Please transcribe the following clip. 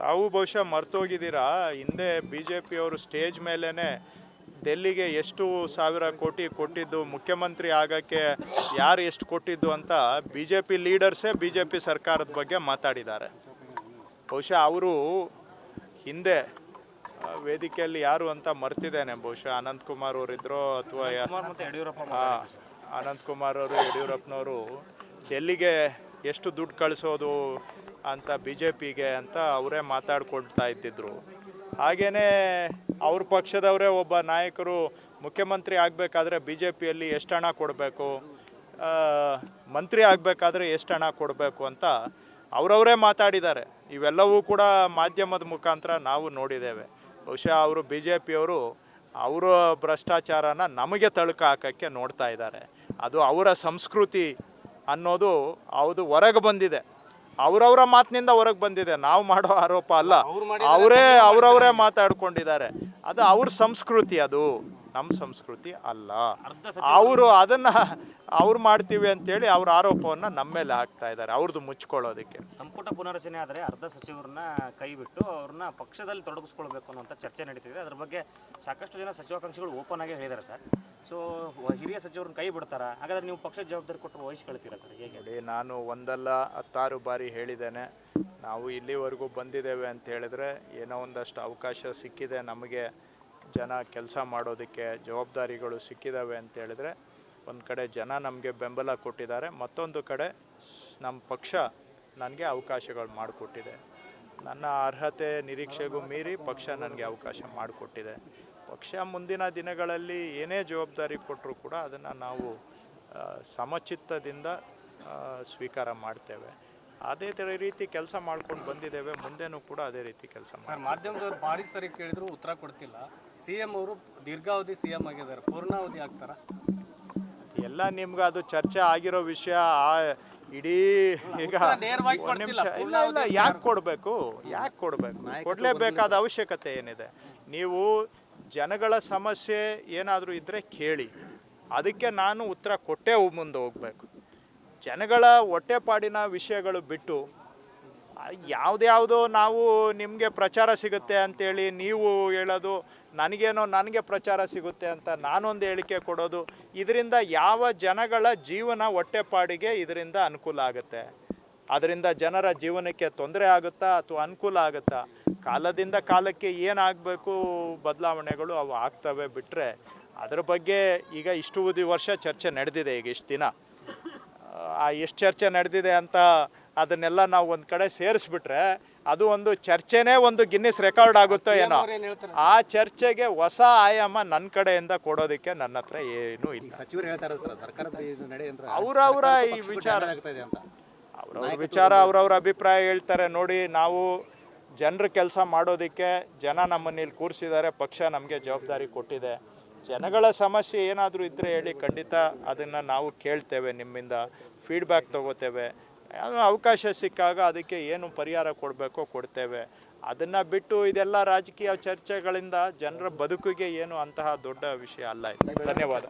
ತಾವು ಬಹುಶಃ ಮರ್ತೋಗಿದ್ದೀರಾ, ಹಿಂದೆ ಬಿ ಜೆ ಪಿಯವರು ಸ್ಟೇಜ್ ಮೇಲೇ ಡೆಲ್ಲಿಗೆ ಎಷ್ಟು ಸಾವಿರ ಕೋಟಿ ಕೊಟ್ಟಿದ್ದು, ಮುಖ್ಯಮಂತ್ರಿ ಆಗೋಕ್ಕೆ ಯಾರು ಎಷ್ಟು ಕೊಟ್ಟಿದ್ದು ಅಂತ ಬಿ ಜೆ ಪಿ ಲೀಡರ್ಸೇ ಬಿ ಜೆ ಪಿ ಸರ್ಕಾರದ ಬಗ್ಗೆ ಮಾತಾಡಿದ್ದಾರೆ. ಬಹುಶಃ ಅವರು ಹಿಂದೆ ವೇದಿಕೆಯಲ್ಲಿ ಯಾರು ಅಂತ ಮರ್ತಿದ್ದೇನೆ, ಬಹುಶಃ ಅನಂತಕುಮಾರ್ ಅವರಿದ್ರೋ ಅಥವಾ ಅನಂತಕುಮಾರ್ ಅವರು, ಯಡಿಯೂರಪ್ಪನವರು ಡೆಲ್ಲಿಗೆ ಎಷ್ಟು ದುಡ್ಡು ಕಳಿಸೋದು ಅಂತ ಬಿ ಜೆ ಪಿಗೆ ಅಂತ ಅವರೇ ಮಾತಾಡ್ಕೊಳ್ತಾ ಇದ್ದಿದ್ರು. ಹಾಗೆಯೇ ಅವ್ರ ಪಕ್ಷದವರೇ ಒಬ್ಬ ನಾಯಕರು ಮುಖ್ಯಮಂತ್ರಿ ಆಗಬೇಕಾದ್ರೆ ಬಿ ಜೆ ಪಿಯಲ್ಲಿ ಎಷ್ಟು ಹಣ ಕೊಡಬೇಕು, ಮಂತ್ರಿ ಆಗಬೇಕಾದ್ರೆ ಎಷ್ಟು ಹಣ ಕೊಡಬೇಕು ಅಂತ ಅವರವರೇ ಮಾತಾಡಿದ್ದಾರೆ. ಇವೆಲ್ಲವೂ ಕೂಡ ಮಾಧ್ಯಮದ ಮುಖಾಂತರ ನಾವು ನೋಡಿದ್ದೇವೆ. ಬಹುಶಃ ಅವರು ಬಿ ಜೆ ಪಿಯವರು ಅವರ ಭ್ರಷ್ಟಾಚಾರನ ನಮಗೆ ತಳುಕ ಹಾಕೋಕ್ಕೆ ನೋಡ್ತಾ ಇದ್ದಾರೆ. ಅದು ಅವರ ಸಂಸ್ಕೃತಿ ಅನ್ನೋದು ಹೊರಗೆ ಬಂದಿದೆ, ಅವರವರ ಮಾತಿನಿಂದ ಹೊರಗೆ ಬಂದಿದೆ. ನಾವು ಮಾಡೋ ಆರೋಪ ಅಲ್ಲ, ಅವರವರೇ ಮಾತಾಡ್ಕೊಂಡಿದ್ದಾರೆ. ಅದು ಅವ್ರ ಸಂಸ್ಕೃತಿ, ಅದು ನಮ್ಮ ಸಂಸ್ಕೃತಿ ಅಲ್ಲ. ಅವರು ಅದನ್ನು ಅವ್ರು ಮಾಡ್ತೀವಿ ಅಂತೇಳಿ ಅವ್ರ ಆರೋಪವನ್ನು ನಮ್ಮ ಮೇಲೆ ಹಾಕ್ತಾ ಇದ್ದಾರೆ, ಅವ್ರದ್ದು ಮುಚ್ಕೊಳ್ಳೋದಕ್ಕೆ. ಸಂಪುಟ ಪುನರಚನೆ ಆದರೆ ಅರ್ಧ ಸಚಿವರನ್ನ ಕೈ ಬಿಟ್ಟು ಅವ್ರನ್ನ ಪಕ್ಷದಲ್ಲಿ ತೊಡಗಿಸ್ಕೊಳ್ಬೇಕು ಅನ್ನೋಂಥ ಚರ್ಚೆ ನಡೀತಿದೆ. ಅದ್ರ ಬಗ್ಗೆ ಸಾಕಷ್ಟು ಜನ ಸಚಿವಾಕಾಂಕ್ಷಿಗಳು ಓಪನ್ ಆಗಿ ಹೇಳಿದ್ದಾರೆ ಸರ್. ಸೊ ಹಿರಿಯ ಸಚಿವರನ್ನ ಕೈ ಬಿಡ್ತಾರಾ? ಹಾಗಾದ್ರೆ ನೀವು ಪಕ್ಷದ ಜವಾಬ್ದಾರಿ ಕೊಟ್ಟು ವಹಿಸ್ಕೊಳ್ತೀರಾ ಸರ್? ಹೇಗೆ ನೋಡಿ, ನಾನು ಒಂದಲ್ಲ 10 ಬಾರಿ ಹೇಳಿದ್ದೇನೆ, ನಾವು ಇಲ್ಲಿವರೆಗೂ ಬಂದಿದ್ದೇವೆ ಅಂತ ಹೇಳಿದ್ರೆ ಏನೋ ಒಂದಷ್ಟು ಅವಕಾಶ ಸಿಕ್ಕಿದೆ ನಮಗೆ, ಜನ ಕೆಲಸ ಮಾಡೋದಕ್ಕೆ ಜವಾಬ್ದಾರಿಗಳು ಸಿಕ್ಕಿದ್ದಾವೆ ಅಂತ ಹೇಳಿದ್ರೆ ಒಂದು ಕಡೆ ಜನ ನಮಗೆ ಬೆಂಬಲ ಕೊಟ್ಟಿದ್ದಾರೆ, ಮತ್ತೊಂದು ಕಡೆ ನಮ್ಮ ಪಕ್ಷ ನನಗೆ ಅವಕಾಶಗಳು ಮಾಡಿಕೊಟ್ಟಿದೆ. ನನ್ನ ಅರ್ಹತೆ ನಿರೀಕ್ಷೆಗೂ ಮೀರಿ ಪಕ್ಷ ನನಗೆ ಅವಕಾಶ ಮಾಡಿಕೊಟ್ಟಿದೆ. ಪಕ್ಷ ಮುಂದಿನ ದಿನಗಳಲ್ಲಿ ಏನೇ ಜವಾಬ್ದಾರಿ ಕೊಟ್ಟರೂ ಕೂಡ ಅದನ್ನು ನಾವು ಸಮಚಿತ್ತದಿಂದ ಸ್ವೀಕಾರ ಮಾಡ್ತೇವೆ. ಅದೇ ರೀತಿ ಕೆಲಸ ಮಾಡ್ಕೊಂಡು ಬಂದಿದ್ದೇವೆ, ಮುಂದೆನೂ ಕೂಡ ಅದೇ ರೀತಿ ಕೆಲಸ ಮಾಡ್ತೀವಿ. ಮಾಧ್ಯಮದವ್ರು ಭಾರಿ ಸರಿ ಕೇಳಿದ್ರು ಉತ್ತರ ಕೊಡ್ತಿಲ್ಲ. CM ಅವರು ದೀರ್ಘಾವಧಿ CM ಆಗಿದ್ದಾರೆ, ಪೂರ್ಣಾವಧಿ ಆಗ್ತಾರ? ಎಲ್ಲ ನಿಮ್ಗೆ ಅದು ಚರ್ಚೆ ಆಗಿರೋ ವಿಷಯ. ಇಡೀ ಈಗ ಒಂದು ನಿಮಿಷ, ಇಲ್ಲ ಯಾಕೆ ಕೊಡಬೇಕು, ಕೊಡಲೇಬೇಕಾದ ಅವಶ್ಯಕತೆ ಏನಿದೆ? ನೀವು ಜನಗಳ ಸಮಸ್ಯೆ ಏನಾದರೂ ಇದ್ದರೆ ಕೇಳಿ, ಅದಕ್ಕೆ ನಾನು ಉತ್ತರ ಕೊಟ್ಟೇ ಮುಂದೆ ಹೋಗಬೇಕು. ಜನಗಳ ಹೊಟ್ಟೆಪಾಡಿನ ವಿಷಯಗಳು ಬಿಟ್ಟು ಯಾವುದ್ಯಾವುದೋ ನಾವು ನಿಮಗೆ ಪ್ರಚಾರ ಸಿಗುತ್ತೆ ಅಂತೇಳಿ ನೀವು ಹೇಳೋದು, ನನಗೆ ಪ್ರಚಾರ ಸಿಗುತ್ತೆ ಅಂತ ನಾನೊಂದು ಹೇಳಿಕೆ ಕೊಡೋದು, ಇದರಿಂದ ಯಾವ ಜನಗಳ ಜೀವನ ಹೊಟ್ಟೆಪಾಡಿಗೆ ಇದರಿಂದ ಅನುಕೂಲ ಆಗುತ್ತೆ? ಅದರಿಂದ ಜನರ ಜೀವನಕ್ಕೆ ತೊಂದರೆ ಆಗುತ್ತಾ ಅಥವಾ ಅನುಕೂಲ ಆಗುತ್ತಾ? ಕಾಲದಿಂದ ಕಾಲಕ್ಕೆ ಏನಾಗಬೇಕು ಬದಲಾವಣೆಗಳು ಅವು ಆಗ್ತವೆ, ಬಿಟ್ಟರೆ ಅದರ ಬಗ್ಗೆ ಈಗ ಇಷ್ಟು ವರ್ಷ ಚರ್ಚೆ ನಡೆದಿದೆ. ಈಗ ಇಷ್ಟು ದಿನ ಎಷ್ಟು ಚರ್ಚೆ ನಡೆದಿದೆ ಅಂತ ಅದನ್ನೆಲ್ಲ ನಾವು ಒಂದು ಕಡೆ ಸೇರಿಸ್ಬಿಟ್ರೆ ಅದು ಒಂದು ಚರ್ಚೆನೇ ಒಂದು ಗಿನ್ನಿಸ್ ರೆಕಾರ್ಡ್ ಆಗುತ್ತೋ ಏನೋ. ಆ ಚರ್ಚೆಗೆ ಹೊಸ ಆಯಾಮ ನನ್ನ ಕಡೆಯಿಂದ ಕೊಡೋದಕ್ಕೆ ನನ್ನ ಹತ್ರ ಏನೂ ಇಲ್ಲ. ಅವರವರ ಈ ವಿಚಾರ ಅವ್ರವ್ರ ಅಭಿಪ್ರಾಯ ಹೇಳ್ತಾರೆ. ನೋಡಿ, ನಾವು ಜನರ ಕೆಲಸ ಮಾಡೋದಕ್ಕೆ ಜನ ನಮ್ಮನ್ನ ಇಲ್ಲಿ ಕೂರಿಸಿದ್ದಾರೆ, ಪಕ್ಷ ನಮಗೆ ಜವಾಬ್ದಾರಿ ಕೊಟ್ಟಿದೆ. ಜನಗಳ ಸಮಸ್ಯೆ ಏನಾದರೂ ಇದ್ದರೆ ಹೇಳಿ, ಖಂಡಿತ ಅದನ್ನು ನಾವು ಕೇಳ್ತೇವೆ, ನಿಮ್ಮಿಂದ ಫೀಡ್ಬ್ಯಾಕ್ ತೊಗೋತೇವೆ. ಅವಕಾಶ ಸಿಕ್ಕಾಗ ಅದಕ್ಕೆ ಏನು ಪರಿಹಾರ ಕೊಡಬೇಕೋ ಕೊಡ್ತೇವೆ. ಅದನ್ನು ಬಿಟ್ಟು ಇದೆಲ್ಲ ರಾಜಕೀಯ ಚರ್ಚೆಗಳಿಂದ ಜನರ ಬದುಕಿಗೆ ಏನು ಅಂತಹ ದೊಡ್ಡ ವಿಷಯ ಅಲ್ಲ. ಧನ್ಯವಾದ.